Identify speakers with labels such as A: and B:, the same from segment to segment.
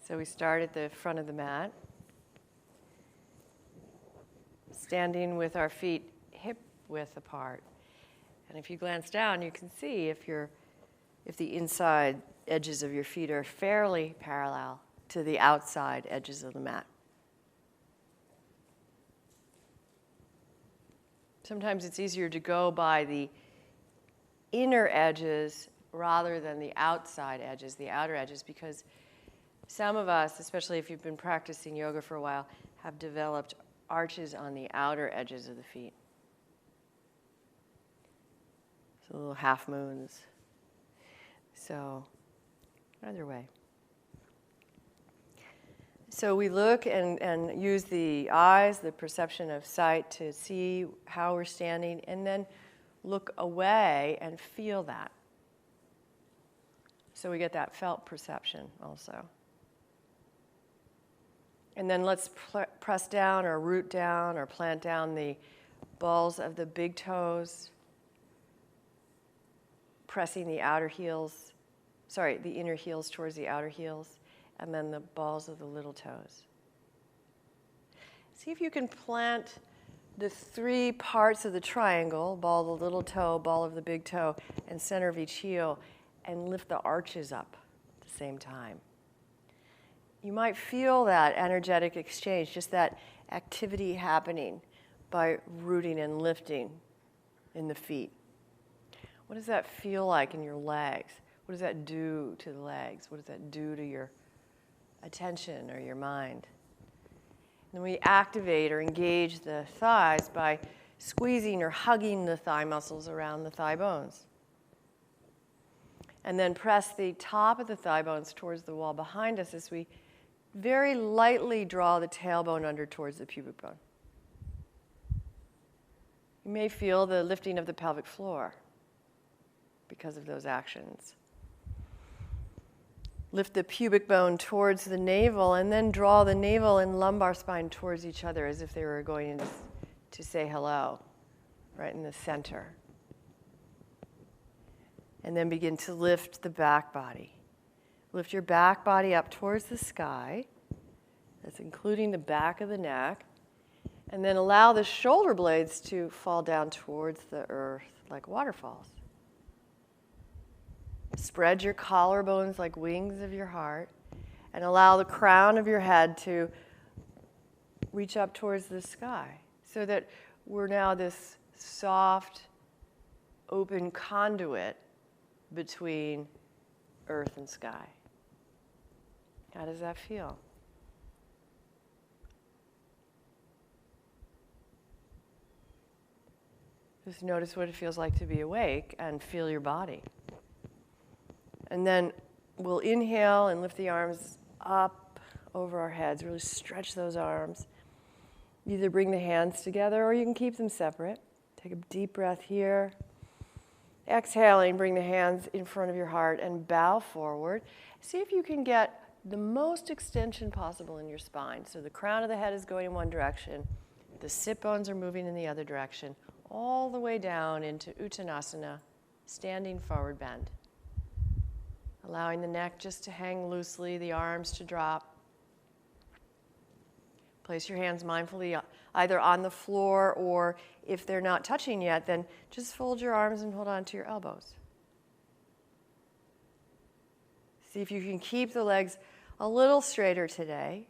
A: So we start at the front of the mat, standing with our feet hip width apart. And if you glance down, you can see if the inside edges of your feet are fairly parallel to the outside edges of the mat. Sometimes it's easier to go by the inner edges rather than the outside edges, the outer edges, because some of us, especially if you've been practicing yoga for a while, have developed arches on the outer edges of the feet. So little half moons. So, either way. So we look and use the eyes, the perception of sight, to see how we're standing, and then look away and feel that. So we get that felt perception also. And then let's press down or root down or plant down the balls of the big toes, pressing the inner heels towards the outer heels, and then the balls of the little toes. See if you can plant the three parts of the triangle, ball of the little toe, ball of the big toe, and center of each heel, and lift the arches up at the same time. You might feel that energetic exchange, just that activity happening by rooting and lifting in the feet. What does that feel like in your legs? What does that do to the legs? What does that do to your attention or your mind? And then we activate or engage the thighs by squeezing or hugging the thigh muscles around the thigh bones. And then press the top of the thigh bones towards the wall behind us as we very lightly draw the tailbone under towards the pubic bone. You may feel the lifting of the pelvic floor because of those actions. Lift the pubic bone towards the navel and then draw the navel and lumbar spine towards each other as if they were going to say hello, right in the center. And then begin to lift the back body. Lift your back body up towards the sky. That's including the back of the neck. And then allow the shoulder blades to fall down towards the earth like waterfalls. Spread your collarbones like wings of your heart. And allow the crown of your head to reach up towards the sky. So that we're now this soft, open conduit between earth and sky. How does that feel? Just notice what it feels like to be awake and feel your body. And then we'll inhale and lift the arms up over our heads. Really stretch those arms. Either bring the hands together or you can keep them separate. Take a deep breath here. Exhaling, bring the hands in front of your heart and bow forward. See if you can get the most extension possible in your spine. So the crown of the head is going in one direction, the sit bones are moving in the other direction, all the way down into Uttanasana, standing forward bend. Allowing the neck just to hang loosely, the arms to drop. Place your hands mindfully either on the floor or if they're not touching yet, then just fold your arms and hold on to your elbows. See if you can keep the legs a little straighter today,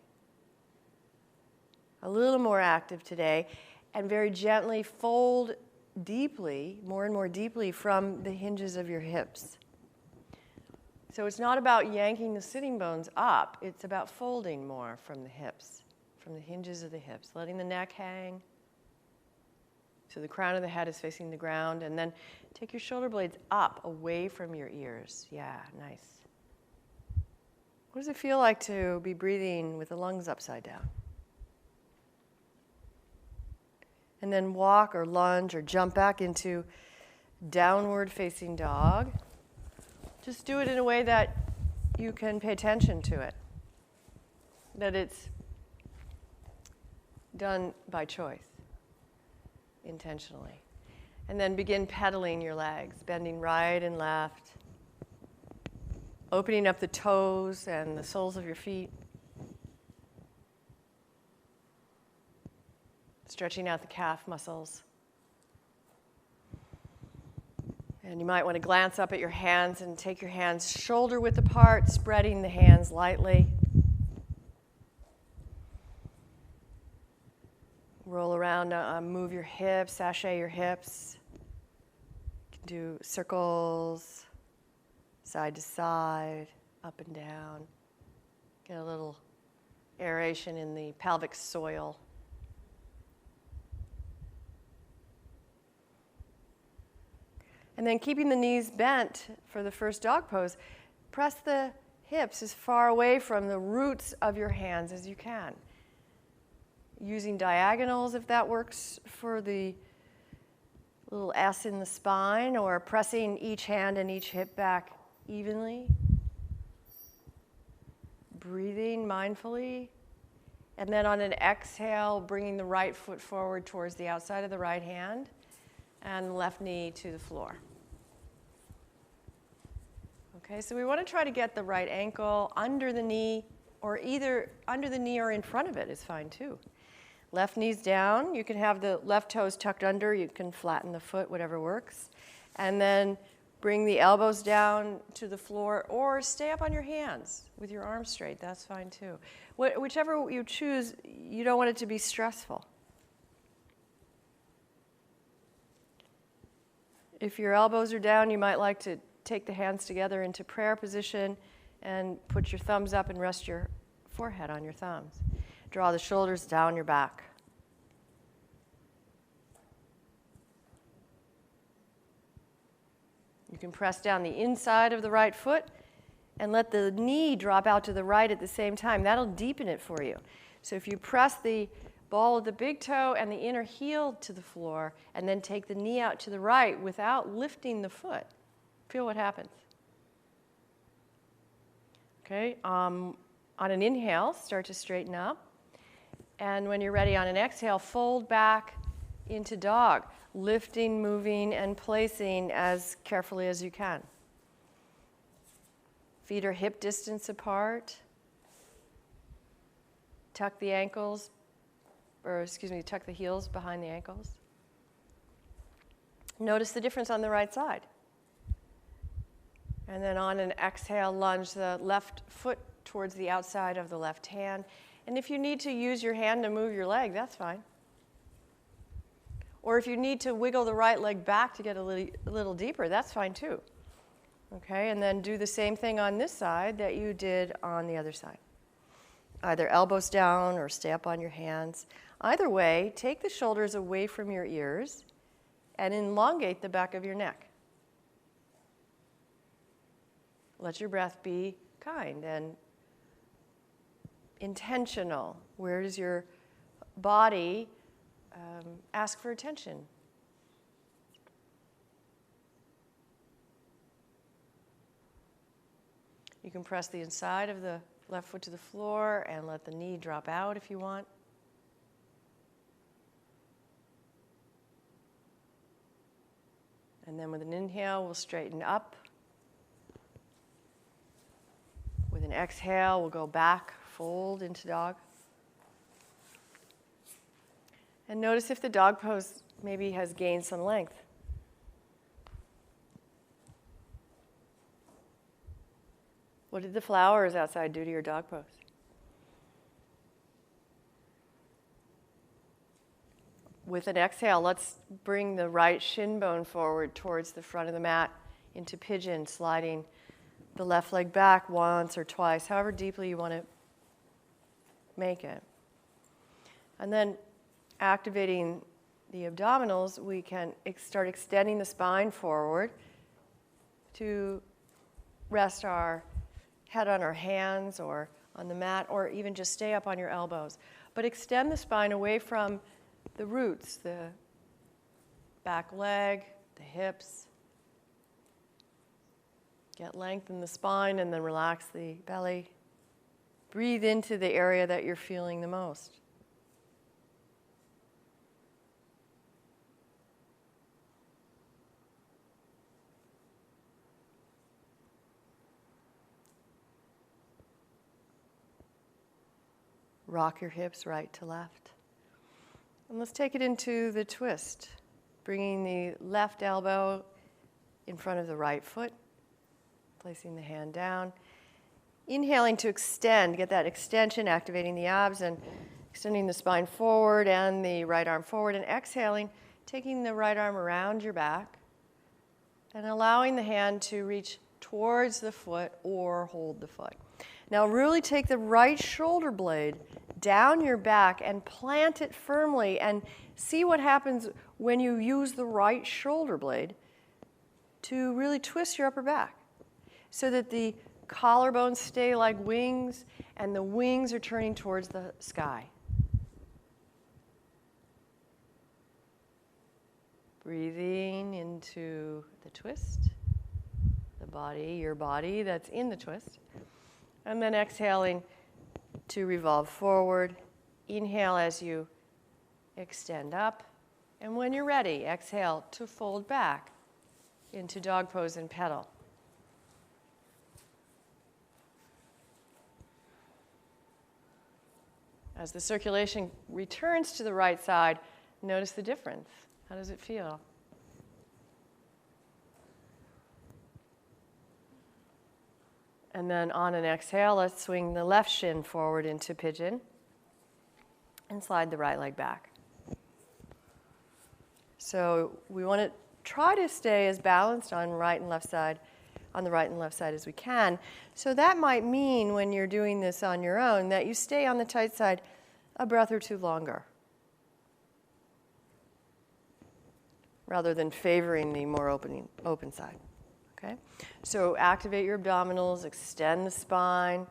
A: a little more active today, and very gently fold deeply, more and more deeply from the hinges of your hips. So it's not about yanking the sitting bones up, it's about folding more from the hips, from the hinges of the hips, letting the neck hang. So the crown of the head is facing the ground, and then take your shoulder blades up, away from your ears. Yeah, nice. What does it feel like to be breathing with the lungs upside down? And then walk or lunge or jump back into downward facing dog. Just do it in a way that you can pay attention to it, that it's done by choice, intentionally. And then begin pedaling your legs, bending right and left, opening up the toes and the soles of your feet, stretching out the calf muscles. And you might want to glance up at your hands and take your hands shoulder width apart, spreading the hands lightly. Roll around, move your hips, sashay your hips. You can do circles, side to side, up and down. Get a little aeration in the pelvic soil. And then keeping the knees bent for the first dog pose, press the hips as far away from the roots of your hands as you can. Using diagonals if that works for the little S in the spine, or pressing each hand and each hip back evenly. Breathing mindfully. And then on an exhale, bringing the right foot forward towards the outside of the right hand and left knee to the floor. Okay, so we want to try to get the right ankle under the knee, or either under the knee or in front of it is fine too. Left knee's down. You can have the left toes tucked under. You can flatten the foot, whatever works. And then bring the elbows down to the floor, or stay up on your hands with your arms straight. That's fine too. Whichever you choose, you don't want it to be stressful. If your elbows are down, you might like to take the hands together into prayer position and put your thumbs up and rest your forehead on your thumbs. Draw the shoulders down your back. You can press down the inside of the right foot and let the knee drop out to the right at the same time. That'll deepen it for you. So if you press the ball of the big toe and the inner heel to the floor, and then take the knee out to the right without lifting the foot, feel what happens. Okay, on an inhale, start to straighten up. And when you're ready, on an exhale, fold back into dog, lifting, moving, and placing as carefully as you can. Feet are hip distance apart. Tuck the ankles, tuck the heels behind the ankles. Notice the difference on the right side. And then on an exhale, lunge the left foot towards the outside of the left hand. And if you need to use your hand to move your leg, that's fine. Or if you need to wiggle the right leg back to get a little deeper, that's fine too. Okay, and then do the same thing on this side that you did on the other side. Either elbows down or stay up on your hands. Either way, take the shoulders away from your ears and elongate the back of your neck. Let your breath be kind and intentional. Where does your body ask for attention? You can press the inside of the left foot to the floor and let the knee drop out if you want. And then with an inhale, we'll straighten up. With an exhale, we'll go back, fold into dog. And notice if the dog pose maybe has gained some length. What did the flowers outside do to your dog pose? With an exhale, let's bring the right shin bone forward towards the front of the mat into pigeon, sliding the left leg back once or twice, however deeply you want to make it. And then activating the abdominals, we can start extending the spine forward to rest our head on our hands or on the mat, or even just stay up on your elbows. But extend the spine away from the roots, the back leg, the hips. Get length in the spine and then relax the belly. Breathe into the area that you're feeling the most. Rock your hips right to left. And let's take it into the twist, bringing the left elbow in front of the right foot, placing the hand down. Inhaling to extend, get that extension, activating the abs and extending the spine forward and the right arm forward. And exhaling, taking the right arm around your back and allowing the hand to reach towards the foot or hold the foot. Now really take the right shoulder blade down your back and plant it firmly and see what happens when you use the right shoulder blade to really twist your upper back so that the collarbones stay like wings and the wings are turning towards the sky. Breathing into the twist, the body, your body that's in the twist. And then exhaling to revolve forward. Inhale as you extend up. And when you're ready, exhale to fold back into dog pose and pedal. As the circulation returns to the right side, notice the difference. How does it feel? And then on an exhale, let's swing the left shin forward into pigeon and slide the right leg back. So we want to try to stay as balanced on the right and left side as we can. So that might mean when you're doing this on your own that you stay on the tight side a breath or two longer, rather than favoring the more open side. Okay? So activate your abdominals, extend the spine,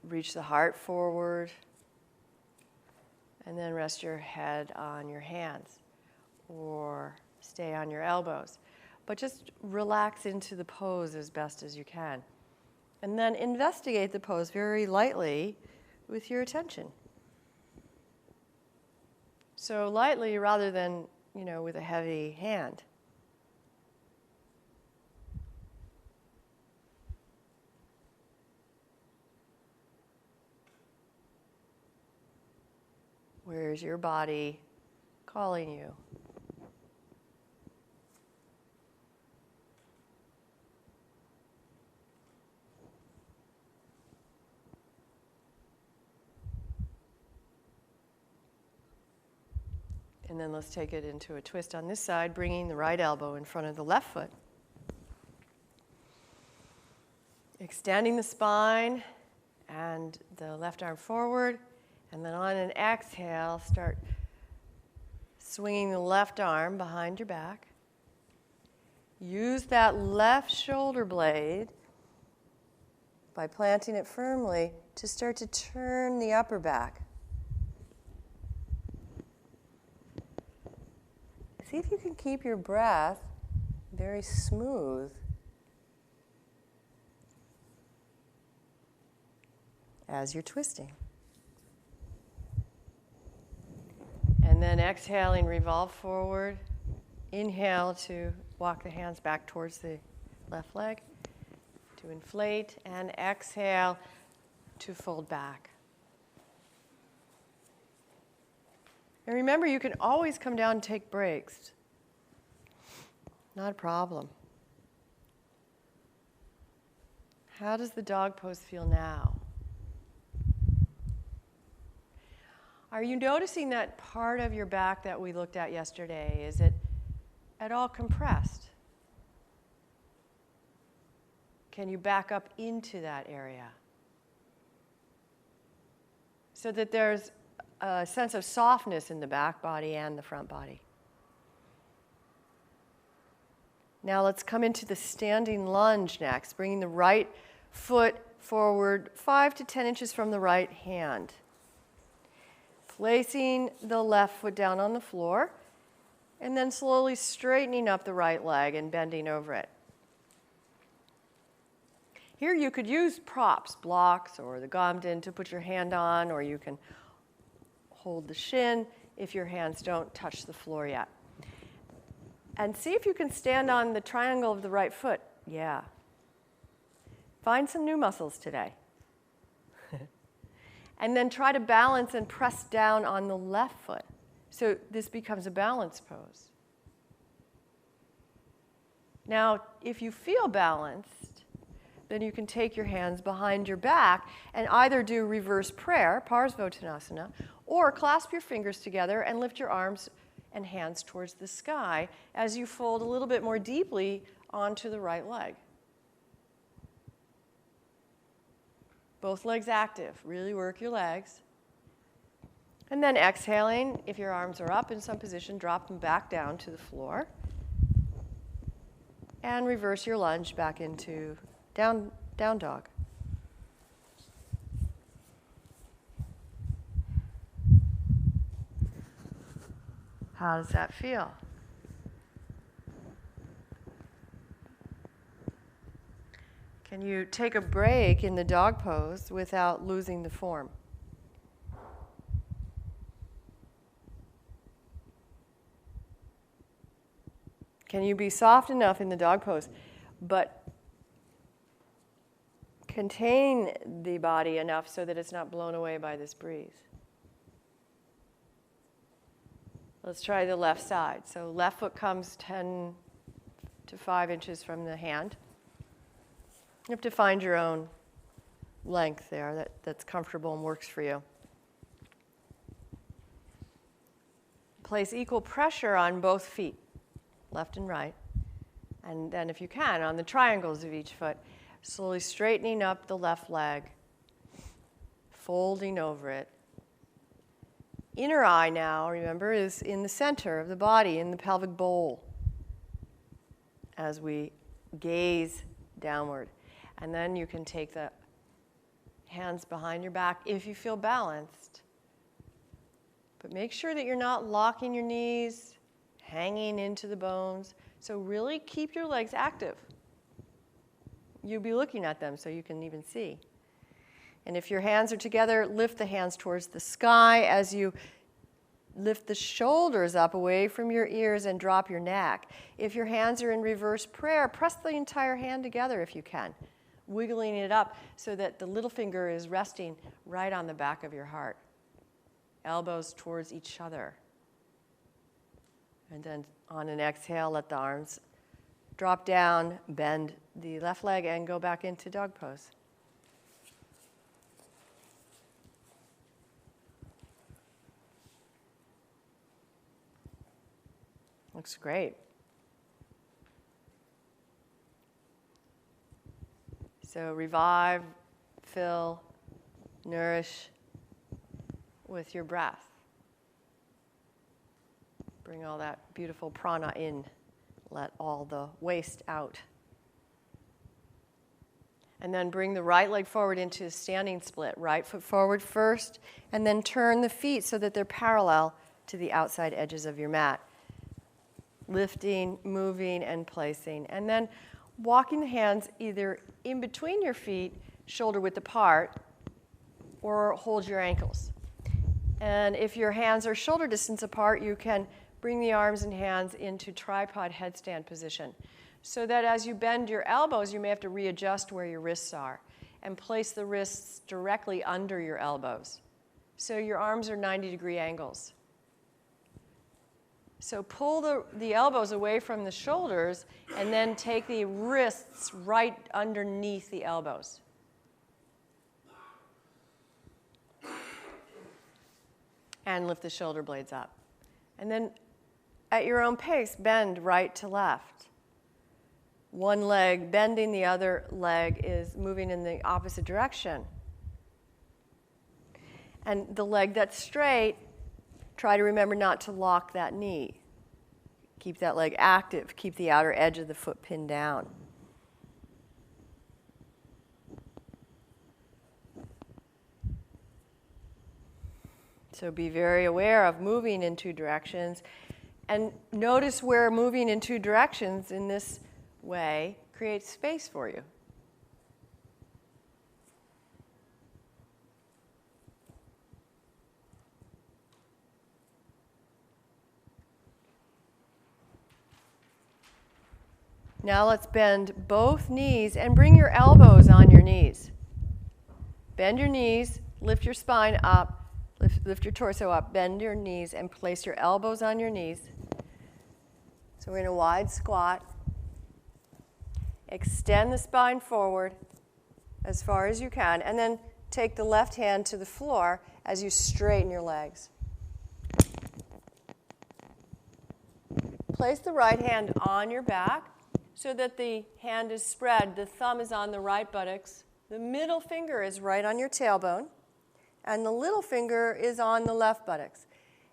A: reach the heart forward, and then rest your head on your hands or stay on your elbows. But just relax into the pose as best as you can. And then investigate the pose very lightly with your attention. So lightly rather than, with a heavy hand. Where's your body calling you? And then let's take it into a twist on this side, bringing the right elbow in front of the left foot. Extending the spine and the left arm forward. And then on an exhale, start swinging the left arm behind your back. Use that left shoulder blade by planting it firmly to start to turn the upper back. See if you can keep your breath very smooth as you're twisting. And then exhaling, revolve forward. Inhale to walk the hands back towards the left leg, to inflate, and exhale to fold back. And remember, you can always come down and take breaks. Not a problem. How does the dog pose feel now? Are you noticing that part of your back that we looked at yesterday? Is it at all compressed? Can you back up into that area? So that there's a sense of softness in the back body and the front body. Now let's come into the standing lunge next, bringing the right foot forward 5 to 10 inches from the right hand. Placing the left foot down on the floor, and then slowly straightening up the right leg and bending over it. Here you could use props, blocks, or the gomden to put your hand on, or you can hold the shin if your hands don't touch the floor yet. And see if you can stand on the triangle of the right foot. Yeah. Find some new muscles today. And then try to balance and press down on the left foot. So this becomes a balance pose. Now, if you feel balanced, then you can take your hands behind your back and either do reverse prayer, Parsvottanasana, or clasp your fingers together and lift your arms and hands towards the sky as you fold a little bit more deeply onto the right leg. Both legs active. Really work your legs. And then exhaling, if your arms are up in some position, drop them back down to the floor. And reverse your lunge back into down dog. How does that feel? Can you take a break in the dog pose without losing the form? Can you be soft enough in the dog pose, but contain the body enough so that it's not blown away by this breeze? Let's try the left side. So left foot comes 10 to 5 inches from the hand. You have to find your own length there that's comfortable and works for you. Place equal pressure on both feet, left and right. And then if you can, on the triangles of each foot, slowly straightening up the left leg, folding over it. Inner eye now, remember, is in the center of the body, in the pelvic bowl, as we gaze downward. And then you can take the hands behind your back if you feel balanced. But make sure that you're not locking your knees, hanging into the bones. So really keep your legs active. You'll be looking at them so you can even see. And if your hands are together, lift the hands towards the sky as you lift the shoulders up away from your ears and drop your neck. If your hands are in reverse prayer, press the entire hand together if you can, wiggling it up so that the little finger is resting right on the back of your heart. Elbows towards each other. And then on an exhale, let the arms drop down, bend the left leg, and go back into dog pose. Looks great. So revive, fill, nourish with your breath. Bring all that beautiful prana in. Let all the waste out. And then bring the right leg forward into a standing split. Right foot forward first, and then turn the feet so that they're parallel to the outside edges of your mat. Lifting, moving, and placing. And then walking the hands either in between your feet, shoulder width apart, or hold your ankles. And if your hands are shoulder distance apart, you can bring the arms and hands into tripod headstand position so that as you bend your elbows, you may have to readjust where your wrists are and place the wrists directly under your elbows. So your arms are 90-degree angles. So pull the elbows away from the shoulders and then take the wrists right underneath the elbows. And lift the shoulder blades up. And then at your own pace, bend right to left. One leg bending, the other leg is moving in the opposite direction. And the leg that's straight, try to remember not to lock that knee. Keep that leg active. Keep the outer edge of the foot pinned down. So be very aware of moving in two directions. And notice where moving in two directions in this way creates space for you. Now let's bend both knees and bring your elbows on your knees. Bend your knees, lift your spine up, Lift your torso up, bend your knees, and place your elbows on your knees. So we're in a wide squat. Extend the spine forward as far as you can, and then take the left hand to the floor as you straighten your legs. Place the right hand on your back so that the hand is spread. The thumb is on the right buttocks. The middle finger is right on your tailbone, and the little finger is on the left buttocks.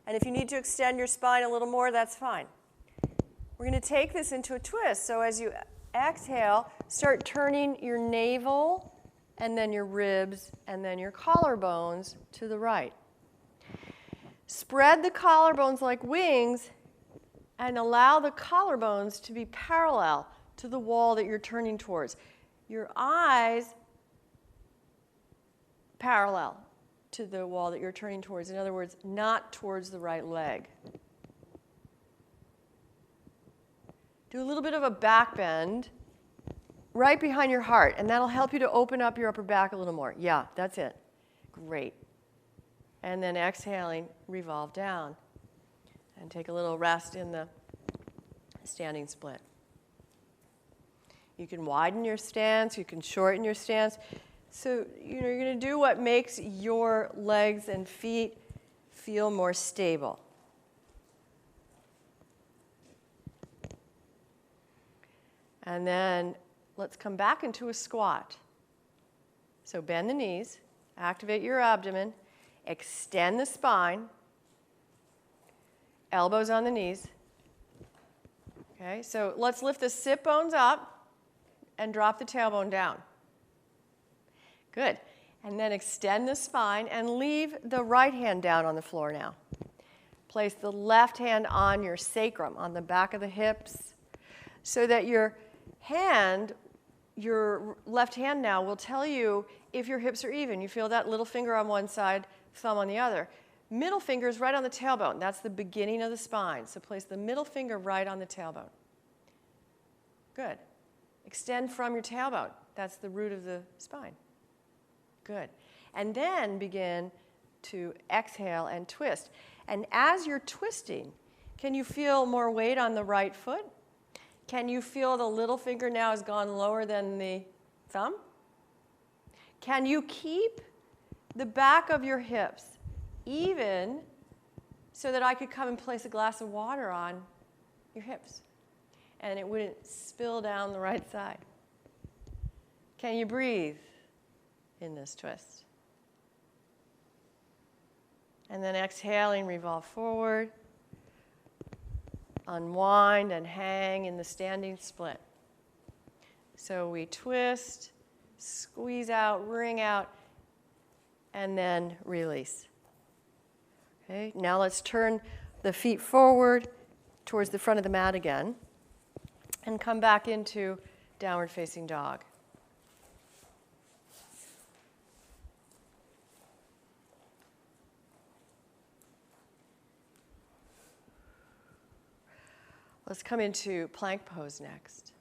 A: And if you need to extend your spine a little more, that's fine. We're going to take this into a twist. So as you exhale, start turning your navel and then your ribs and then your collarbones to the right. Spread the collarbones like wings and allow the collarbones to be parallel to the wall that you're turning towards. Your eyes parallel to the wall that you're turning towards. In other words, not towards the right leg. Do a little bit of a back bend right behind your heart, and that'll help you to open up your upper back a little more. Yeah, that's it. Great. And then exhaling, revolve down. And take a little rest in the standing split. You can widen your stance, you can shorten your stance. So, you're going to do what makes your legs and feet feel more stable. And then let's come back into a squat. So bend the knees, activate your abdomen, extend the spine, elbows on the knees. Okay, so let's lift the sit bones up and drop the tailbone down. Good. And then extend the spine and leave the right hand down on the floor now. Place the left hand on your sacrum, on the back of the hips, so that your left hand now will tell you if your hips are even. You feel that little finger on one side, thumb on the other. Middle finger is right on the tailbone. That's the beginning of the spine. So place the middle finger right on the tailbone. Good. Extend from your tailbone. That's the root of the spine. Good. And then begin to exhale and twist. And as you're twisting, can you feel more weight on the right foot? Can you feel the little finger now has gone lower than the thumb? Can you keep the back of your hips even so that I could come and place a glass of water on your hips and it wouldn't spill down the right side? Can you breathe in this twist? And then exhaling, revolve forward. Unwind and hang in the standing split. So we twist, squeeze out, wring out, and then release. Okay, now let's turn the feet forward towards the front of the mat again and come back into downward facing dog. Let's come into plank pose next.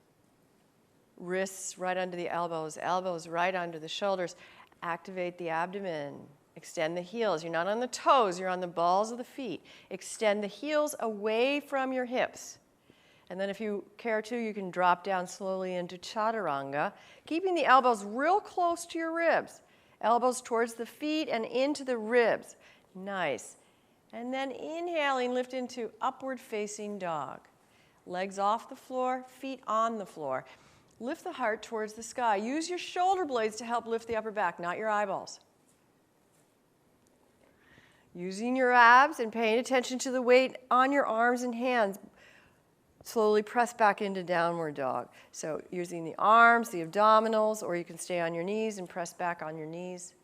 A: Wrists right under the elbows, elbows right under the shoulders. Activate the abdomen. Extend the heels. You're not on the toes, you're on the balls of the feet. Extend the heels away from your hips. And then if you care to, you can drop down slowly into chaturanga, keeping the elbows real close to your ribs. Elbows towards the feet and into the ribs. Nice. And then inhaling, lift into upward facing dog. Legs off the floor, feet on the floor. Lift the heart towards the sky. Use your shoulder blades to help lift the upper back, not your eyeballs. Using your abs and paying attention to the weight on your arms and hands. Slowly press back into downward dog. So using the arms, the abdominals, or you can stay on your knees and press back on your knees.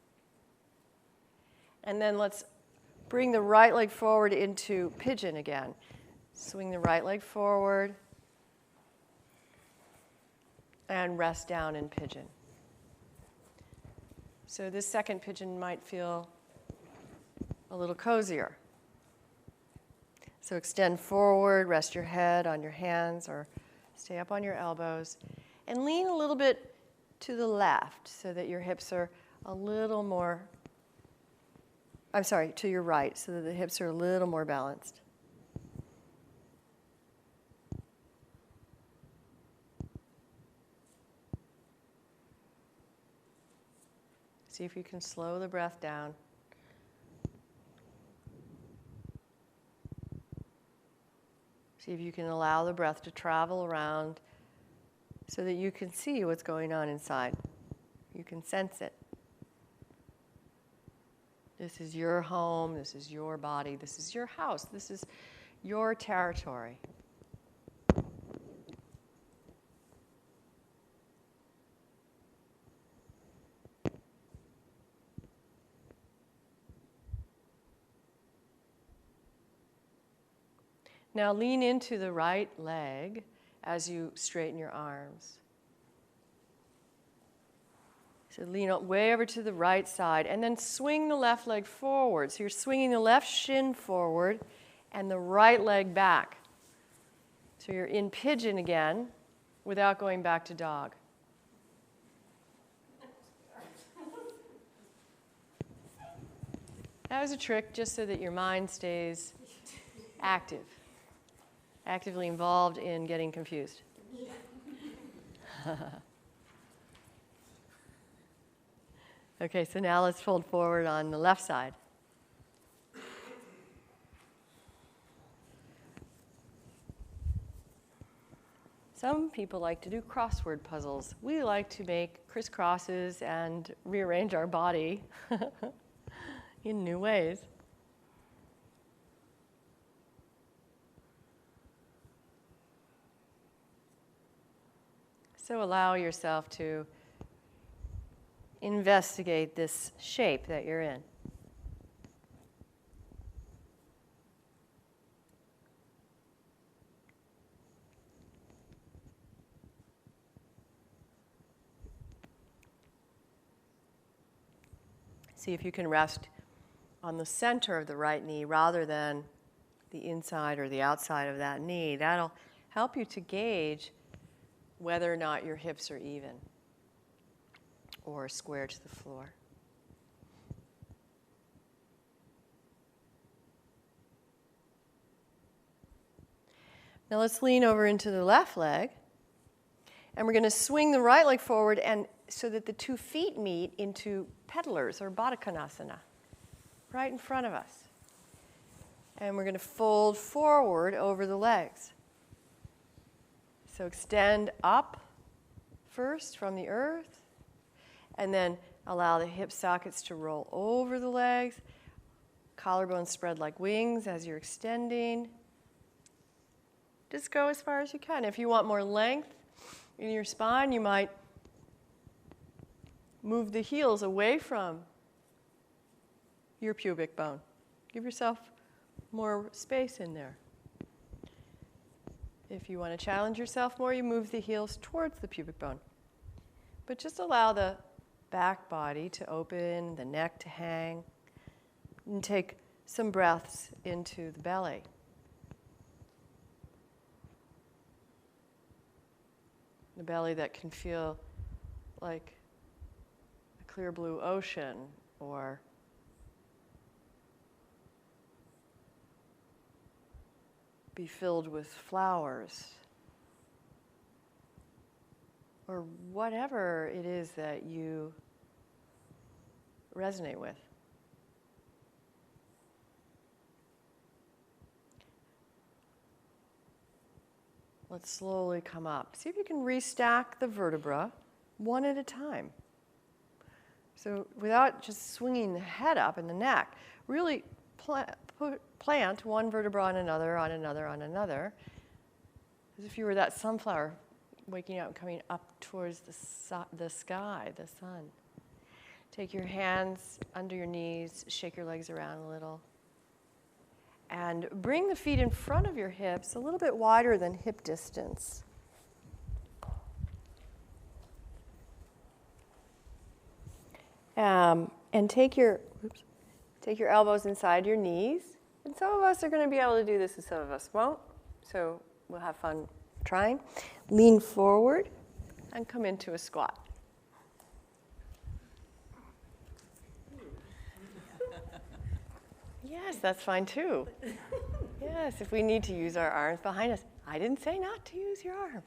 A: And then let's bring the right leg forward into pigeon again. Swing the right leg forward and rest down in pigeon. So this second pigeon might feel a little cozier. So extend forward, rest your head on your hands or stay up on your elbows, and lean a little bit to the left so that your hips are a little more I'm sorry, to your right, so that the hips are a little more balanced. See if you can slow the breath down. See if you can allow the breath to travel around so that you can see what's going on inside. You can sense it. This is your home, this is your body, this is your house, this is your territory. Now lean into the right leg as you straighten your arms. So lean way over to the right side and then swing the left leg forward. So you're swinging the left shin forward and the right leg back. So you're in pigeon again without going back to dog. That was a trick just so that your mind stays active, actively involved in getting confused. Okay, so now let's fold forward on the left side. Some people like to do crossword puzzles. We like to make crisscrosses and rearrange our body in new ways. So allow yourself to investigate this shape that you're in. See if you can rest on the center of the right knee rather than the inside or the outside of that knee. That'll help you to gauge whether or not your hips are even or square to the floor. Now let's lean over into the left leg, and we're going to swing the right leg forward and so that the 2 feet meet into peddlers or Baddha Konasana, right in front of us. And we're going to fold forward over the legs. So extend up first from the earth, and then allow the hip sockets to roll over the legs. Collarbones spread like wings as you're extending. Just go as far as you can. If you want more length in your spine, you might move the heels away from your pubic bone. Give yourself more space in there. If you want to challenge yourself more, you move the heels towards the pubic bone. But just allow the back body to open, the neck to hang, and take some breaths into the belly. The belly that can feel like a clear blue ocean or be filled with flowers or whatever it is that you resonate with. Let's slowly come up. See if you can restack the vertebra one at a time. So without just swinging the head up and the neck, really plant one vertebra on another, on another, on another, as if you were that sunflower waking up and coming up towards the sky, the sun. Take your hands under your knees, shake your legs around a little. And bring the feet in front of your hips a little bit wider than hip distance. And take your elbows inside your knees. And some of us are going to be able to do this and some of us won't. So we'll have fun trying. Lean forward and come into a squat. Yes, that's fine too. Yes, if we need to use our arms behind us. I didn't say not to use your arms.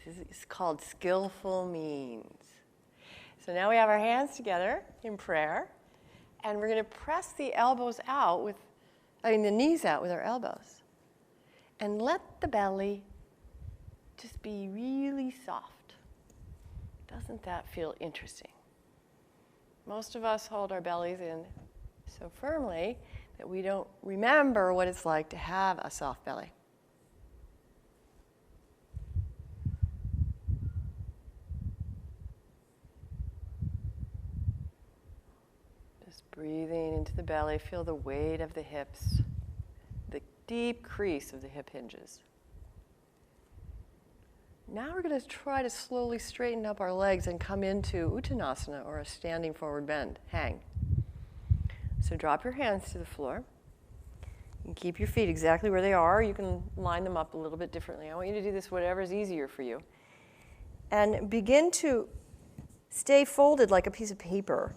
A: It's called skillful means. So now we have our hands together in prayer, and we're going to press the elbows out the knees out with our elbows. And let the belly just be really soft. Doesn't that feel interesting? Most of us hold our bellies in so firmly that we don't remember what it's like to have a soft belly. Just breathing into the belly, feel the weight of the hips, the deep crease of the hip hinges. Now we're going to try to slowly straighten up our legs and come into Uttanasana, or a standing forward bend, hang. So drop your hands to the floor and keep your feet exactly where they are. You can line them up a little bit differently. I want you to do this whatever is easier for you. And begin to stay folded like a piece of paper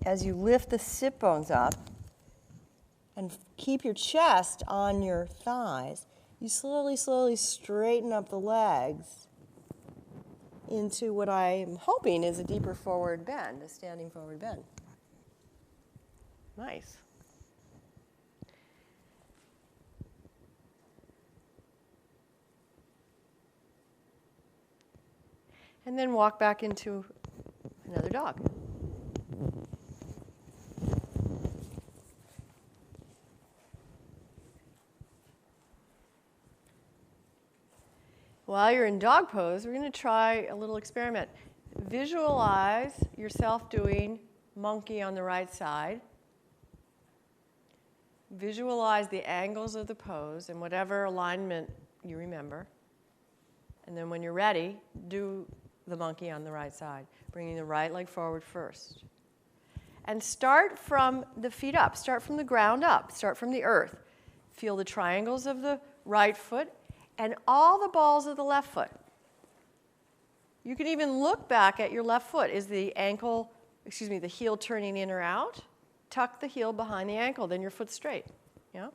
A: as you lift the sit bones up and keep your chest on your thighs. You slowly, slowly straighten up the legs into what I am hoping is a deeper forward bend, a standing forward bend. Nice. And then walk back into another dog. While you're in dog pose, we're going to try a little experiment. Visualize yourself doing monkey on the right side. Visualize the angles of the pose in whatever alignment you remember. And then when you're ready, do the monkey on the right side, bringing the right leg forward first. And start from the feet up. Start from the ground up. Start from the earth. Feel the triangles of the right foot and all the balls of the left foot. You can even look back at your left foot. Is the heel turning in or out? Tuck the heel behind the ankle, then your foot's straight. Yeah?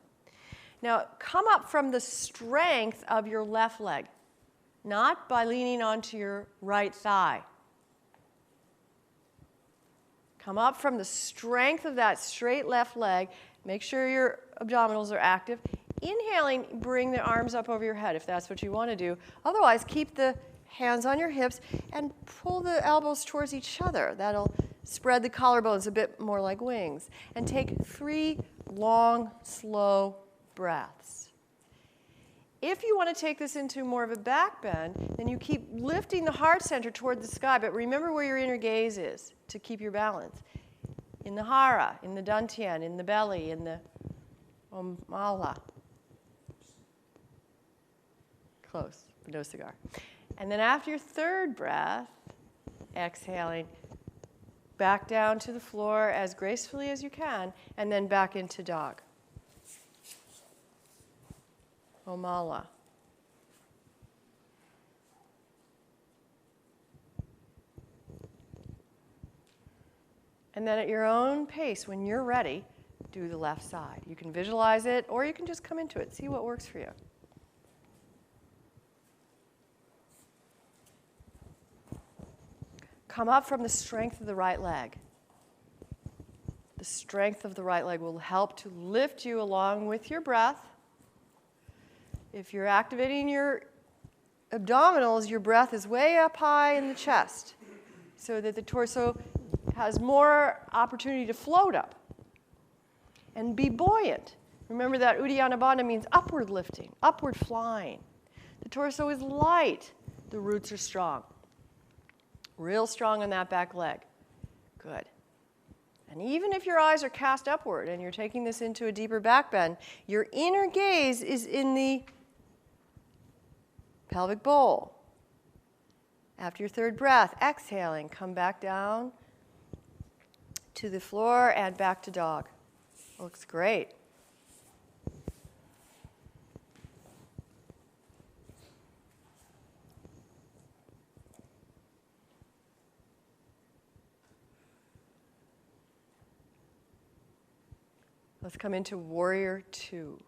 A: Now, come up from the strength of your left leg, not by leaning onto your right thigh. Come up from the strength of that straight left leg. Make sure your abdominals are active. Inhaling, bring the arms up over your head if that's what you want to do. Otherwise, keep the hands on your hips and pull the elbows towards each other. That'll spread the collarbones a bit more like wings. And take 3 long, slow breaths. If you want to take this into more of a back bend, then you keep lifting the heart center toward the sky, but remember where your inner gaze is to keep your balance. In the hara, in the dantian, in the belly, in the omala. Close, but no cigar. And then after your third breath, exhaling, back down to the floor as gracefully as you can, and then back into dog. Omala. And then at your own pace, when you're ready, do the left side. You can visualize it, or you can just come into it. See what works for you. Come up from the strength of the right leg. The strength of the right leg will help to lift you along with your breath. If you're activating your abdominals, your breath is way up high in the chest so that the torso has more opportunity to float up. And be buoyant. Remember that Uddiyana Bandha means upward lifting, upward flying. The torso is light. The roots are strong. Real strong on that back leg. Good. And even if your eyes are cast upward and you're taking this into a deeper back bend, your inner gaze is in the pelvic bowl. After your third breath, exhaling, come back down to the floor and back to dog. Looks great. Let's come into warrior 2.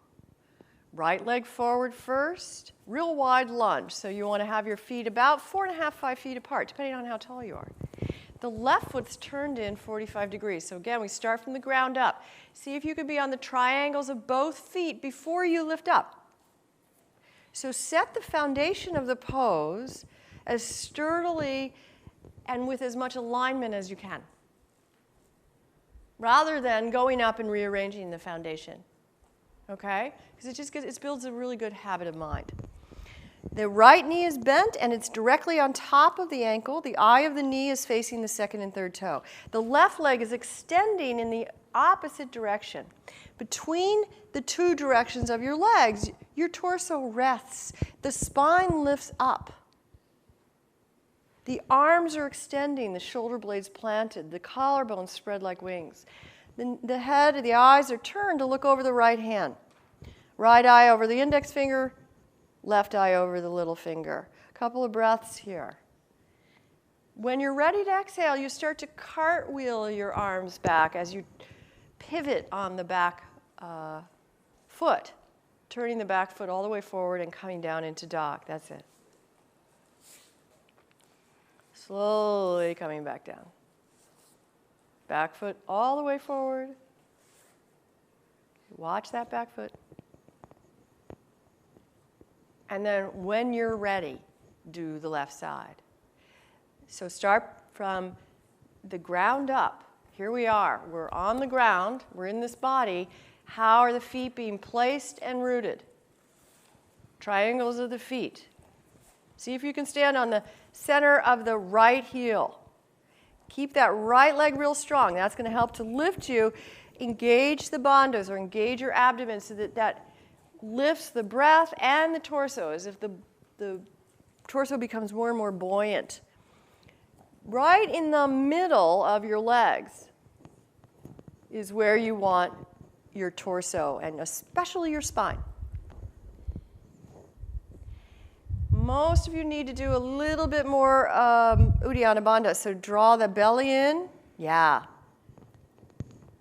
A: Right leg forward first, real wide lunge. So you want to have your feet about 4.5, 5 feet apart, depending on how tall you are. The left foot's turned in 45 degrees. So again, we start from the ground up. See if you can be on the triangles of both feet before you lift up. So set the foundation of the pose as sturdily and with as much alignment as you can, rather than going up and rearranging the foundation. Okay? Because it builds a really good habit of mind. The right knee is bent and it's directly on top of the ankle. The eye of the knee is facing the second and third toe. The left leg is extending in the opposite direction. Between the two directions of your legs, your torso rests. The spine lifts up. The arms are extending, the shoulder blades planted, the collarbones spread like wings. The head, the eyes are turned to look over the right hand. Right eye over the index finger, left eye over the little finger. A couple of breaths here. When you're ready to exhale, you start to cartwheel your arms back as you pivot on the back foot, turning the back foot all the way forward and coming down into dog. That's it. Slowly coming back down. Back foot all the way forward. Watch that back foot. And then when you're ready, do the left side. So start from the ground up. Here we are. We're on the ground. We're in this body. How are the feet being placed and rooted? Triangles of the feet. See if you can stand on the center of the right heel. Keep that right leg real strong. That's going to help to lift you. Engage the bandhas or engage your abdomen so that lifts the breath and the torso as if the torso becomes more and more buoyant. Right in the middle of your legs is where you want your torso and especially your spine. Most of you need to do a little bit more Uddiyana Bandha. So draw the belly in. Yeah.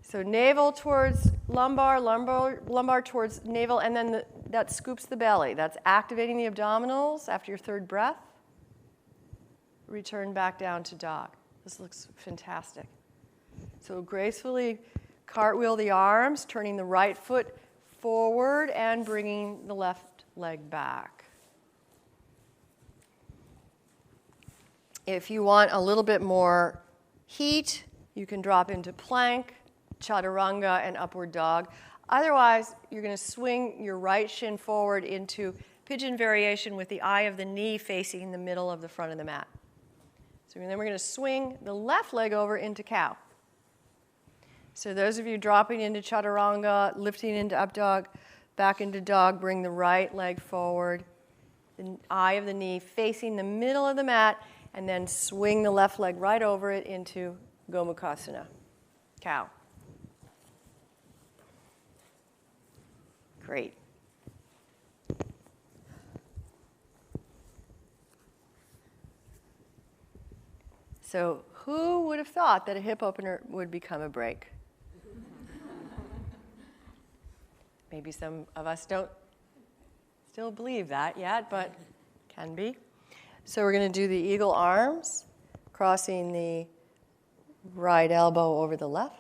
A: So navel towards lumbar, lumbar towards navel, and then that scoops the belly. That's activating the abdominals after your third breath. Return back down to dog. This looks fantastic. So gracefully cartwheel the arms, turning the right foot forward and bringing the left leg back. If you want a little bit more heat, you can drop into plank, chaturanga, and upward dog. Otherwise, you're going to swing your right shin forward into pigeon variation with the eye of the knee facing the middle of the front of the mat. So then we're going to swing the left leg over into cow. So those of you dropping into chaturanga, lifting into up dog, back into dog, bring the right leg forward, the eye of the knee facing the middle of the mat, and then swing the left leg right over it into Gomukhasana, cow. Great. So who would have thought that a hip opener would become a break? Maybe some of us don't still believe that yet, but can be. So we're going to do the eagle arms, crossing the right elbow over the left.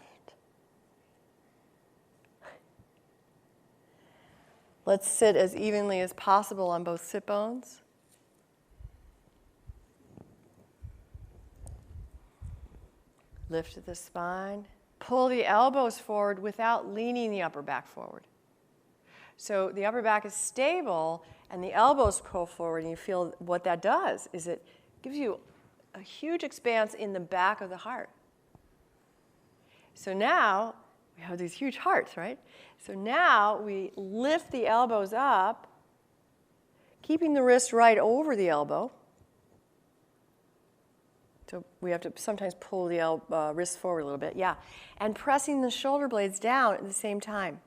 A: Let's sit as evenly as possible on both sit bones. Lift the spine. Pull the elbows forward without leaning the upper back forward. So the upper back is stable and the elbows pull forward, and you feel what that does is it gives you a huge expanse in the back of the heart. So now we have these huge hearts, right? So now we lift the elbows up, keeping the wrist right over the elbow. So we have to sometimes pull the wrist forward a little bit, yeah. And pressing the shoulder blades down at the same time.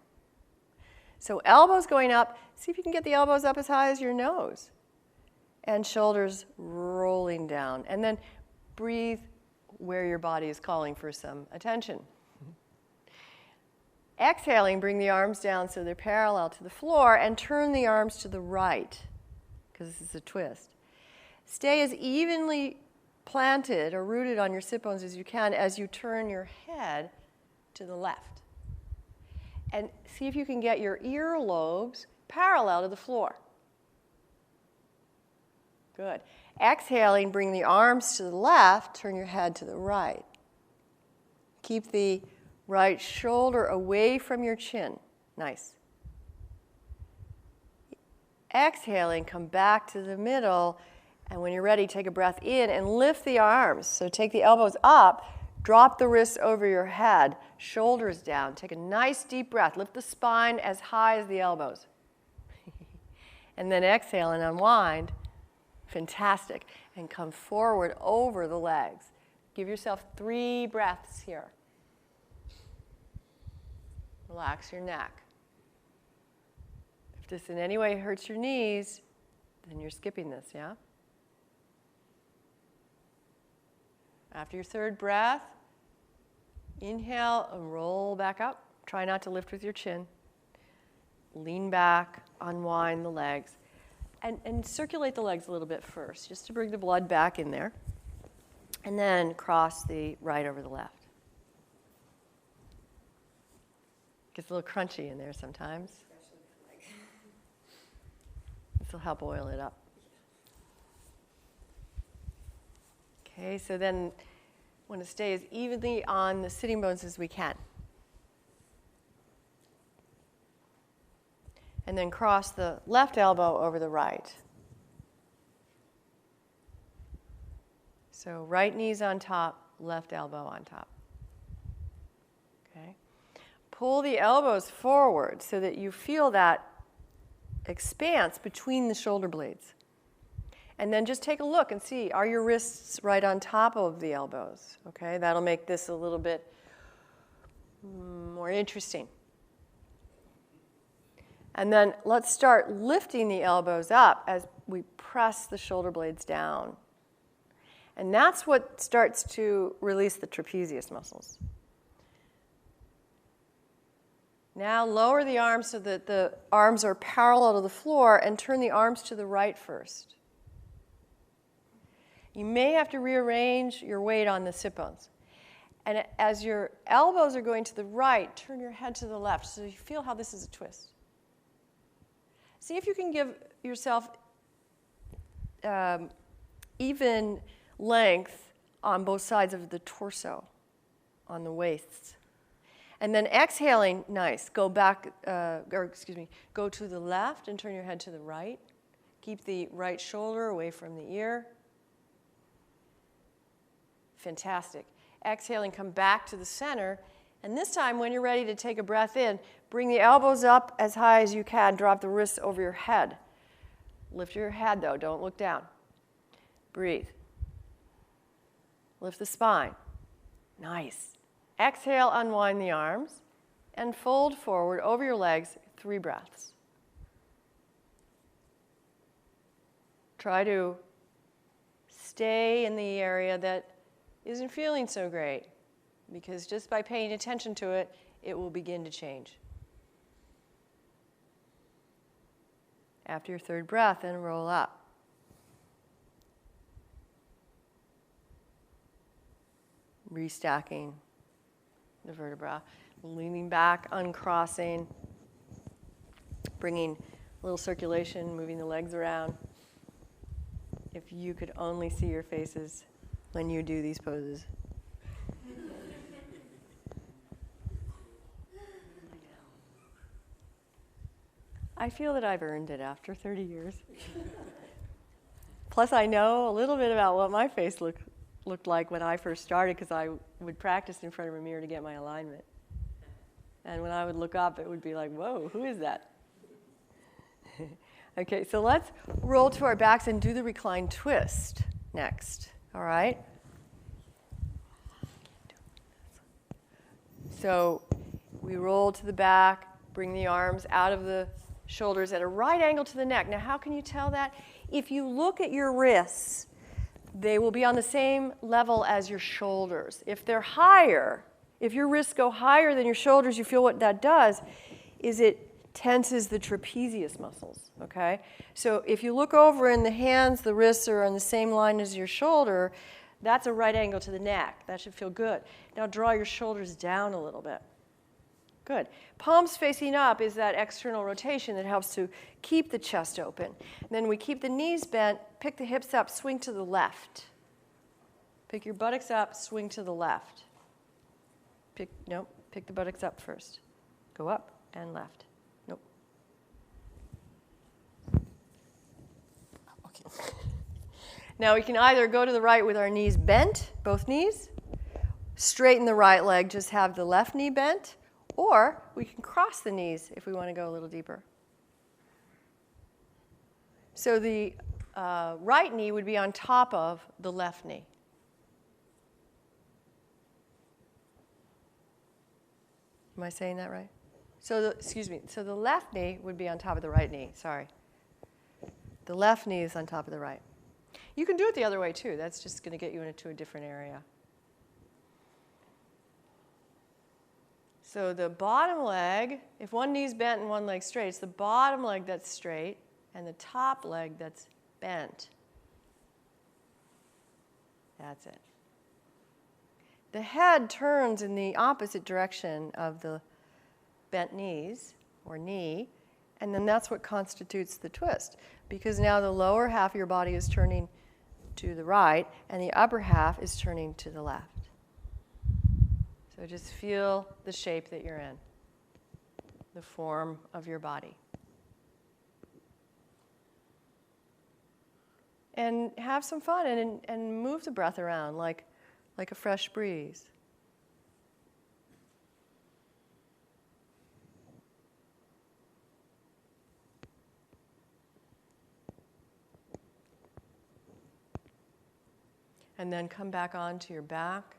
A: So elbows going up, see if you can get the elbows up as high as your nose. And shoulders rolling down. And then breathe where your body is calling for some attention. Exhaling, bring the arms down so they're parallel to the floor and turn the arms to the right, because this is a twist. Stay as evenly planted or rooted on your sit bones as you can as you turn your head to the left. And see if you can get your earlobes parallel to the floor. Good. Exhaling, bring the arms to the left, turn your head to the right. Keep the right shoulder away from your chin. Nice. Exhaling, come back to the middle, and when you're ready, take a breath in and lift the arms. So take the elbows up, drop the wrists over your head, shoulders down. Take a nice deep breath. Lift the spine as high as the elbows. And then exhale and unwind. Fantastic. And come forward over the legs. Give yourself 3 breaths here. Relax your neck. If this in any way hurts your knees, then you're skipping this, yeah? After your 3rd breath, inhale and roll back up. Try not to lift with your chin. Lean back, unwind the legs. And circulate the legs a little bit first, just to bring the blood back in there. And then cross the right over the left. Gets a little crunchy in there sometimes. This will help oil it up. Okay, so then want to stay as evenly on the sitting bones as we can. And then cross the left elbow over the right. So right knee's on top, left elbow on top. Okay. Pull the elbows forward so that you feel that expanse between the shoulder blades. And then just take a look and see, are your wrists right on top of the elbows? Okay, that'll make this a little bit more interesting. And then let's start lifting the elbows up as we press the shoulder blades down. And that's what starts to release the trapezius muscles. Now lower the arms so that the arms are parallel to the floor and turn the arms to the right first. You may have to rearrange your weight on the sit bones. And as your elbows are going to the right, turn your head to the left so you feel how this is a twist. See if you can give yourself even length on both sides of the torso, on the waists. And then exhaling, nice. Go back, go to the left and turn your head to the right. Keep the right shoulder away from the ear. Fantastic. Exhaling, come back to the center. And this time, when you're ready to take a breath in, bring the elbows up as high as you can. Drop the wrists over your head. Lift your head, though. Don't look down. Breathe. Lift the spine. Nice. Exhale, unwind the arms, and fold forward over your legs, 3 breaths. Try to stay in the area that isn't feeling so great, because just by paying attention to it, it will begin to change. After your 3rd breath, then roll up. Restacking the vertebra, leaning back, uncrossing, bringing a little circulation, moving the legs around. If you could only see your faces when you do these poses. I feel that I've earned it after 30 years. Plus, I know a little bit about what my face looked like when I first started, because I would practice in front of a mirror to get my alignment. And when I would look up, it would be like, whoa, who is that? Okay, so let's roll to our backs and do the reclined twist next. All right? So we roll to the back, bring the arms out of the shoulders at a right angle to the neck. Now, how can you tell that? If you look at your wrists, they will be on the same level as your shoulders. If they're higher, If your wrists go higher than your shoulders, you feel what that does is it tenses the trapezius muscles, okay? So if you look over in the hands, the wrists are on the same line as your shoulder, that's a right angle to the neck. That should feel good. Now draw your shoulders down a little bit. Good. Palms facing up is that external rotation that helps to keep the chest open. And then we keep the knees bent, pick the hips up, swing to the left. Pick your buttocks up, swing to the left. Pick the buttocks up first. Go up and left. Nope. Okay. Now we can either go to the right with our knees bent, both knees, straighten the right leg, just have the left knee bent, or we can cross the knees if we want to go a little deeper. So the right knee would be on top of the left knee. Am I saying that right? So the left knee would be on top of the right knee, sorry. The left knee is on top of the right. You can do it the other way too. That's just going to get you into a different area. So the bottom leg, if one knee's bent and one leg's straight, it's the bottom leg that's straight and the top leg that's bent. That's it. The head turns in the opposite direction of the bent knees, or knee, and then that's what constitutes the twist, because now the lower half of your body is turning to the right, and the upper half is turning to the left. So just feel the shape that you're in, the form of your body. And have some fun and move the breath around like a fresh breeze. And then come back onto your back.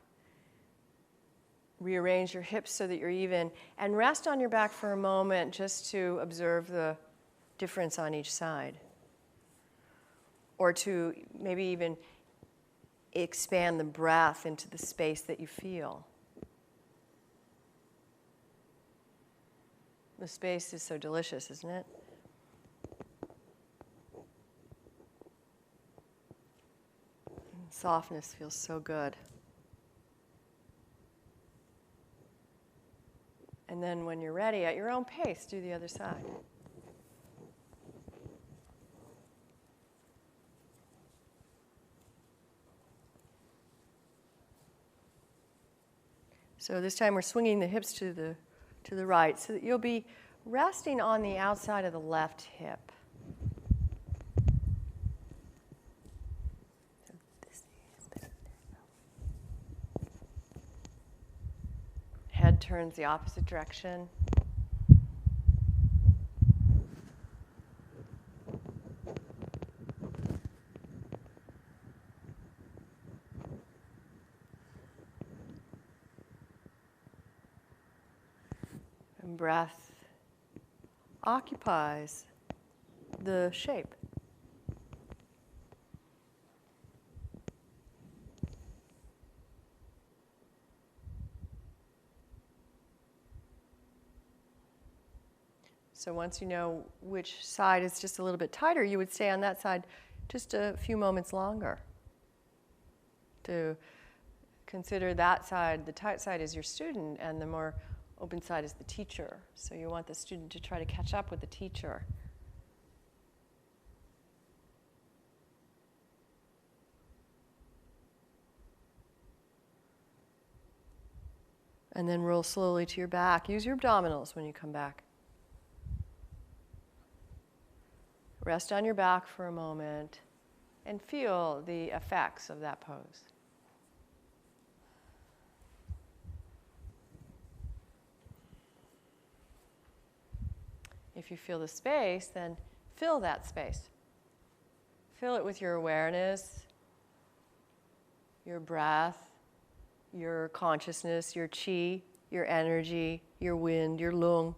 A: Rearrange your hips so that you're even, and rest on your back for a moment just to observe the difference on each side. Or to maybe even expand the breath into the space that you feel. The space is so delicious, isn't it? Softness feels so good. And then when you're ready, at your own pace, do the other side. So this time we're swinging the hips to the right so that you'll be resting on the outside of the left hip. Head turns the opposite direction. And breath occupies the shape. So once you know which side is just a little bit tighter, you would stay on that side just a few moments longer. To consider that side, the tight side is your student, and the more open side is the teacher. So you want the student to try to catch up with the teacher. And then roll slowly to your back. Use your abdominals when you come back. Rest on your back for a moment and feel the effects of that pose. If you feel the space, then fill that space. Fill it with your awareness, your breath, your consciousness, your chi, your energy, your wind, your lung,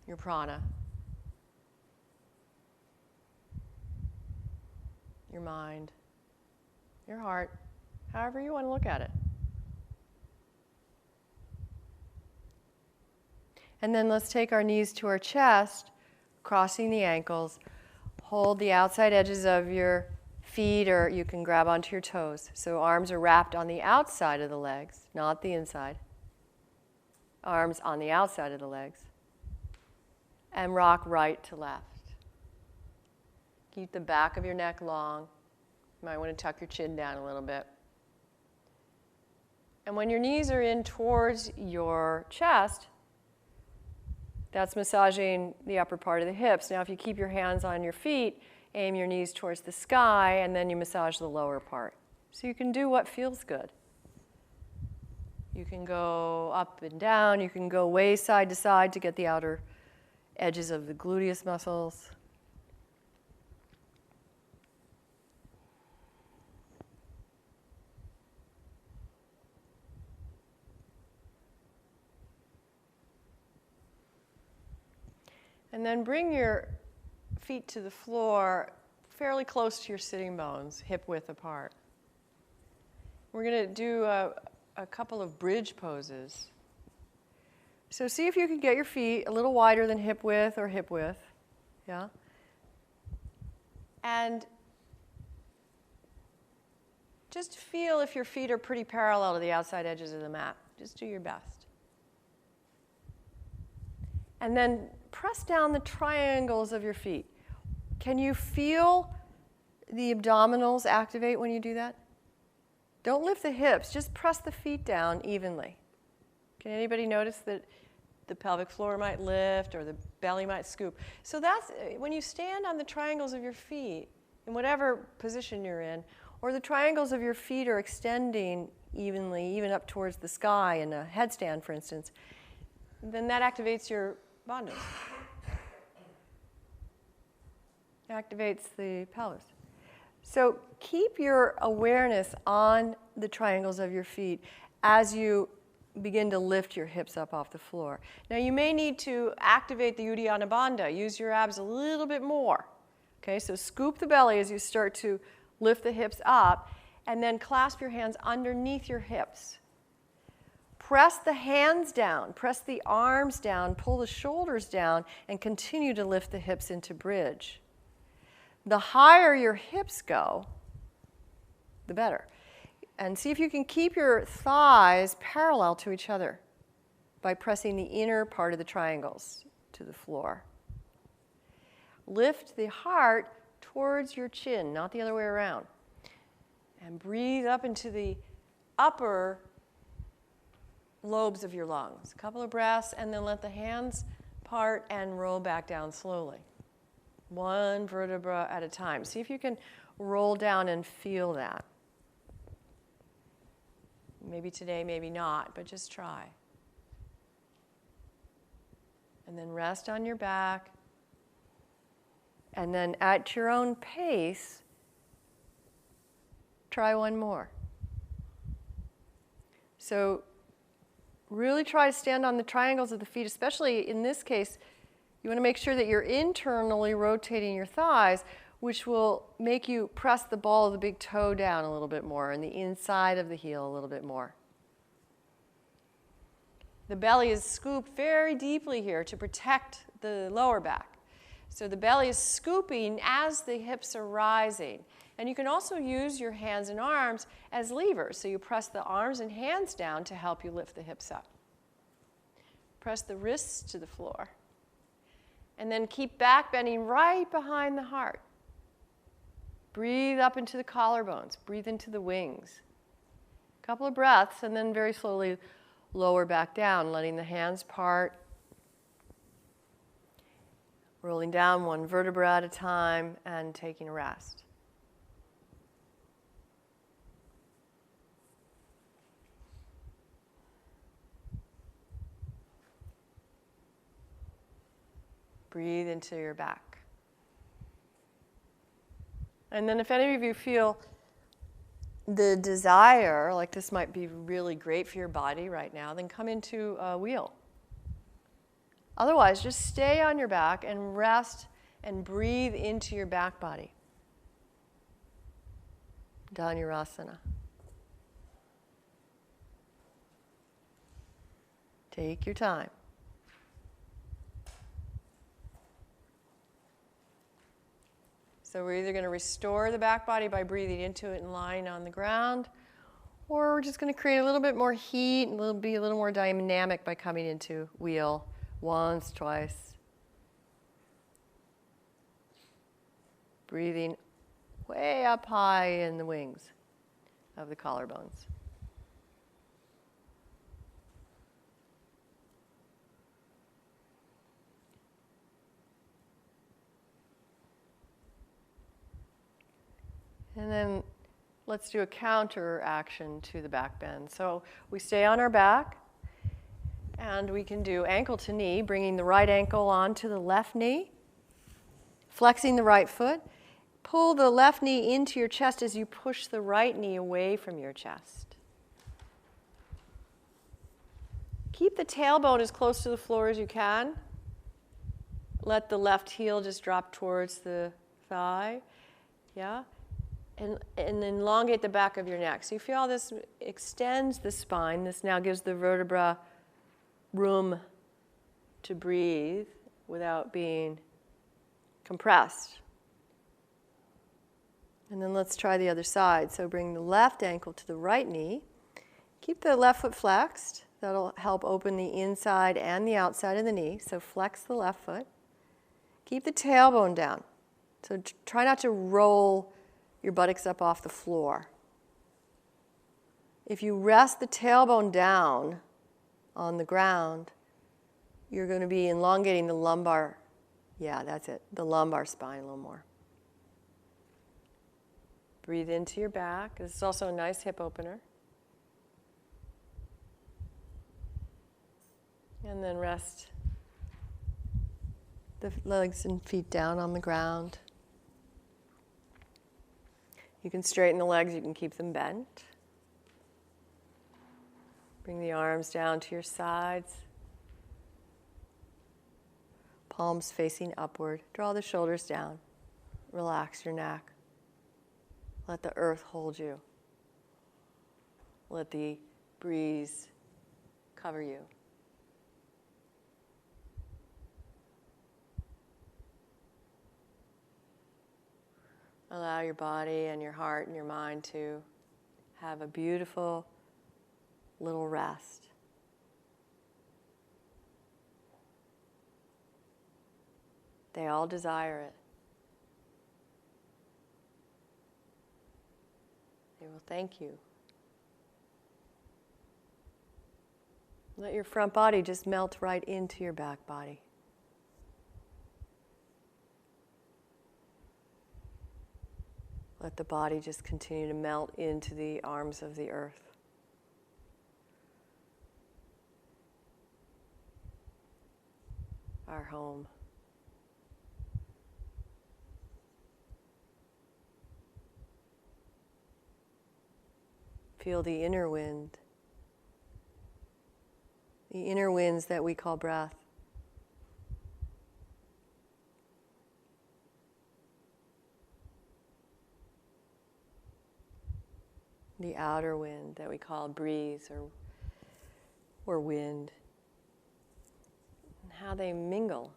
A: your prana. Your mind, your heart, however you want to look at it. And then let's take our knees to our chest, crossing the ankles. Hold the outside edges of your feet, or you can grab onto your toes. So arms are wrapped on the outside of the legs, not the inside. Arms on the outside of the legs. And rock right to left. Keep the back of your neck long. You might want to tuck your chin down a little bit. And when your knees are in towards your chest, that's massaging the upper part of the hips. Now, if you keep your hands on your feet, aim your knees towards the sky, and then you massage the lower part. So you can do what feels good. You can go up and down. You can go way side to side to get the outer edges of the gluteus muscles. And then bring your feet to the floor fairly close to your sitting bones, hip width apart. We're going to do a couple of bridge poses. So see if you can get your feet a little wider than hip width or hip width. Yeah? And just feel if your feet are pretty parallel to the outside edges of the mat. Just do your best. And then press down the triangles of your feet. Can you feel the abdominals activate when you do that? Don't lift the hips, just press the feet down evenly. Can anybody notice that the pelvic floor might lift or the belly might scoop? So that's when you stand on the triangles of your feet, in whatever position you're in, or the triangles of your feet are extending evenly, even up towards the sky in a headstand, for instance, then that activates your bandhas. Activates the pelvis. So keep your awareness on the triangles of your feet as you begin to lift your hips up off the floor. Now you may need to activate the Uddiyana Bandha. Use your abs a little bit more. Okay, so scoop the belly as you start to lift the hips up, and then clasp your hands underneath your hips. Press the hands down, press the arms down, pull the shoulders down, and continue to lift the hips into bridge. The higher your hips go, the better. And see if you can keep your thighs parallel to each other by pressing the inner part of the triangles to the floor. Lift the heart towards your chin, not the other way around. And breathe up into the upper lobes of your lungs. A couple of breaths, and then let the hands part and roll back down slowly. One vertebra at a time. See if you can roll down and feel that. Maybe today, maybe not, but just try. And then rest on your back. And then at your own pace, try one more. So really try to stand on the triangles of the feet, especially in this case. You want to make sure that you're internally rotating your thighs, which will make you press the ball of the big toe down a little bit more and the inside of the heel a little bit more. The belly is scooped very deeply here to protect the lower back. So the belly is scooping as the hips are rising. And you can also use your hands and arms as levers. So you press the arms and hands down to help you lift the hips up. Press the wrists to the floor. And then keep back bending right behind the heart. Breathe up into the collarbones. Breathe into the wings. A couple of breaths, and then very slowly lower back down, letting the hands part. Rolling down one vertebra at a time and taking a rest. Breathe into your back. And then if any of you feel the desire, like this might be really great for your body right now, then come into a wheel. Otherwise, just stay on your back and rest and breathe into your back body. Dhanurasana. Take your time. So we're either going to restore the back body by breathing into it and lying on the ground, or we're just going to create a little bit more heat and be a little more dynamic by coming into wheel once, twice. Breathing way up high in the wings of the collarbones. And then let's do a counter action to the back bend. So we stay on our back, and we can do ankle to knee, bringing the right ankle onto the left knee, flexing the right foot. Pull the left knee into your chest as you push the right knee away from your chest. Keep the tailbone as close to the floor as you can. Let the left heel just drop towards the thigh. Yeah? And elongate the back of your neck. So you feel how this extends the spine. This now gives the vertebra room to breathe without being compressed. And then let's try the other side. So bring the left ankle to the right knee. Keep the left foot flexed. That'll help open the inside and the outside of the knee. So flex the left foot. Keep the tailbone down. So try not to roll your buttocks up off the floor. If you rest the tailbone down on the ground, you're going to be elongating the lumbar. Yeah, that's it. The lumbar spine a little more. Breathe into your back. This is also a nice hip opener. And then rest the legs and feet down on the ground. You can straighten the legs, you can keep them bent. Bring the arms down to your sides. Palms facing upward. Draw the shoulders down. Relax your neck. Let the earth hold you. Let the breeze cover you. Allow your body and your heart and your mind to have a beautiful little rest. They all desire it. They will thank you. Let your front body just melt right into your back body. Let the body just continue to melt into the arms of the earth. Our home. Feel the inner wind. The inner winds that we call breath. The outer wind that we call breeze or wind. And how they mingle.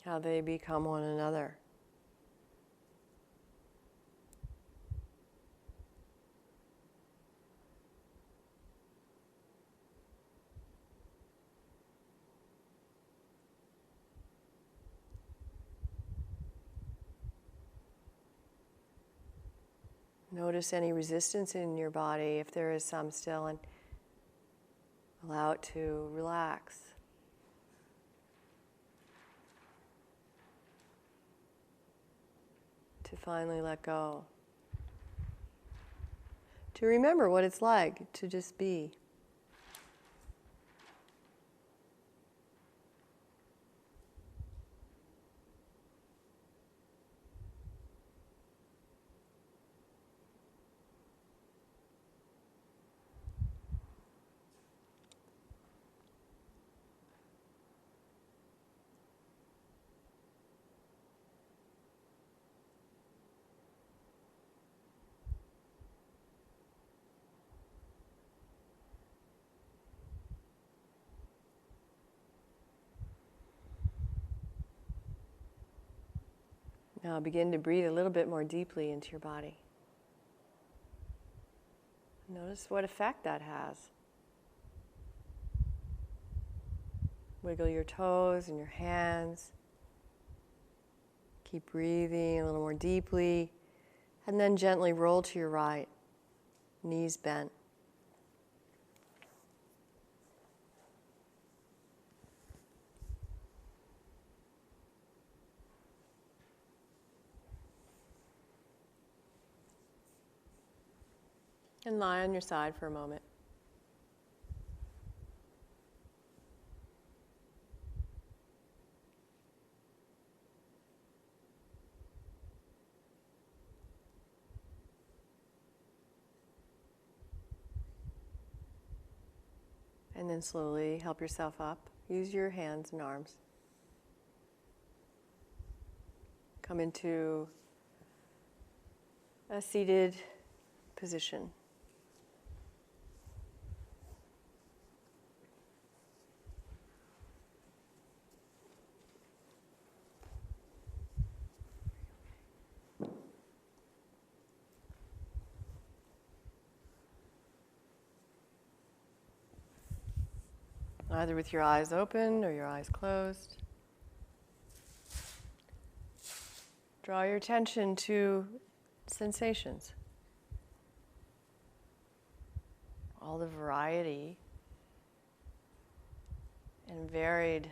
A: How they become one another. Notice any resistance in your body, if there is some still, and allow it to relax. To finally let go. To remember what it's like to just be. Now begin to breathe a little bit more deeply into your body. Notice what effect that has. Wiggle your toes and your hands. Keep breathing a little more deeply. And then gently roll to your right, knees bent. And lie on your side for a moment. And then slowly help yourself up. Use your hands and arms. Come into a seated position. Either with your eyes open or your eyes closed. Draw your attention to sensations. All the variety and varied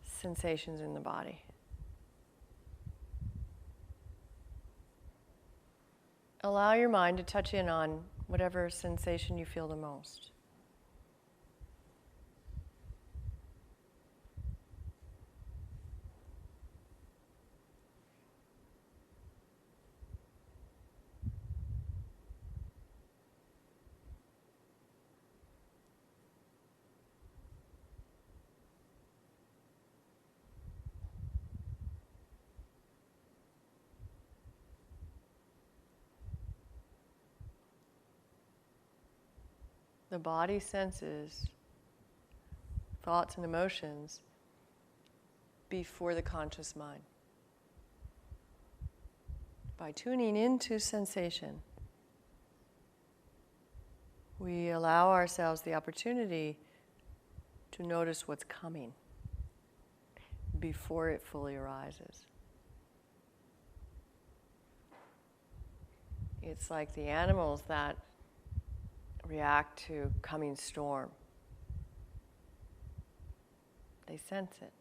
A: sensations in the body. Allow your mind to touch in on whatever sensation you feel the most. The body senses thoughts and emotions before the conscious mind. By tuning into sensation, we allow ourselves the opportunity to notice what's coming before it fully arises. It's like the animals that react to coming storm. They sense it.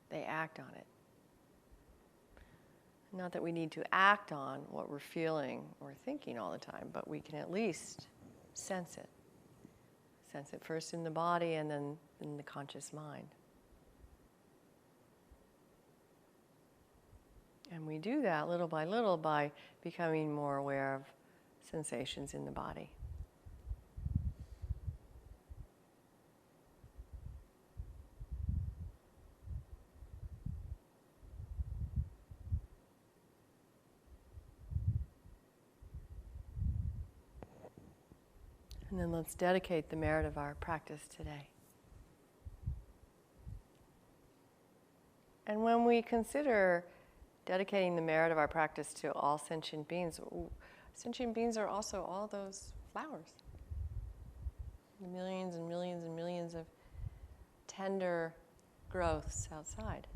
A: They act on it. Not that we need to act on what we're feeling or thinking all the time, but we can at least sense it. Sense it first in the body and then in the conscious mind. And we do that little by becoming more aware of sensations in the body. And then let's dedicate the merit of our practice today. And when we consider dedicating the merit of our practice to all sentient beings are also all those flowers. The millions and millions and millions of tender growths outside.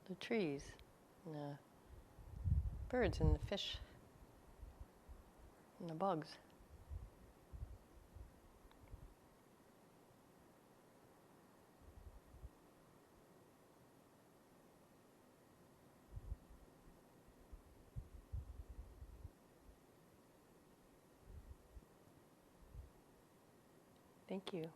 A: The trees, and the birds and the fish, and the bugs. Thank you.